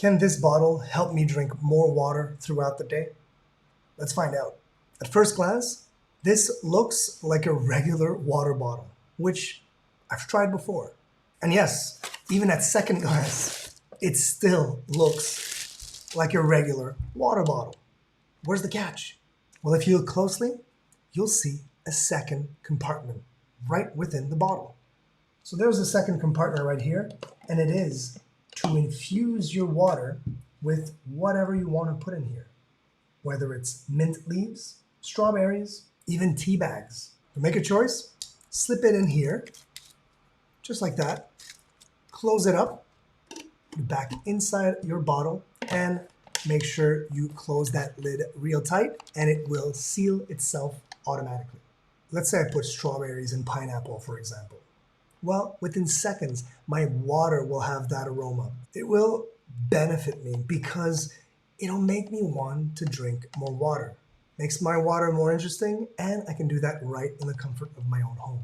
Can this bottle help me drink more water throughout the day? Let's find out. At first glance, this looks like a regular water bottle, which I've tried before. And yes, even at second glance, it still looks like a regular water bottle. Where's the catch? Well, if you look closely, you'll see a second compartment right within the bottle. So there's a second compartment right here, and it is to infuse your water with whatever you want to put in here, whether it's mint leaves, strawberries, even tea bags. To make a choice, slip it in here, just like that, close it up, back inside your bottle, and make sure you close that lid real tight, and it will seal itself automatically. Let's say I put strawberries and pineapple, for example. Well, within seconds, my water will have that aroma. It will benefit me because it'll make me want to drink more water. Makes my water more interesting, and I can do that right in the comfort of my own home.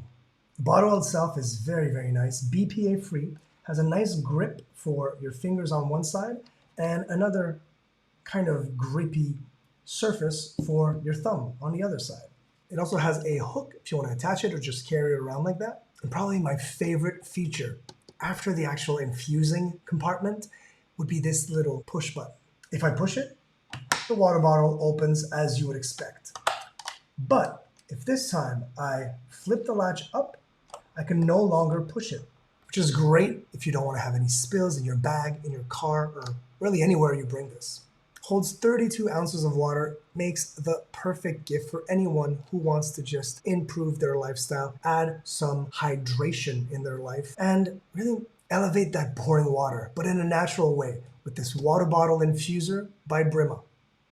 The bottle itself is very, very nice. BPA free, has a nice grip for your fingers on one side and another kind of grippy surface for your thumb on the other side. It also has a hook if you want to attach it or just carry it around like that. And probably my favorite feature after the actual infusing compartment would be this little push button. If I push it, the water bottle opens as you would expect. But if this time I flip the latch up, I can no longer push it, which is great if you don't want to have any spills in your bag, in your car, or really anywhere you bring this. Holds 32 ounces of water, makes the perfect gift for anyone who wants to just improve their lifestyle, add some hydration in their life, and really elevate that boring water, but in a natural way with this water bottle infuser by Brima.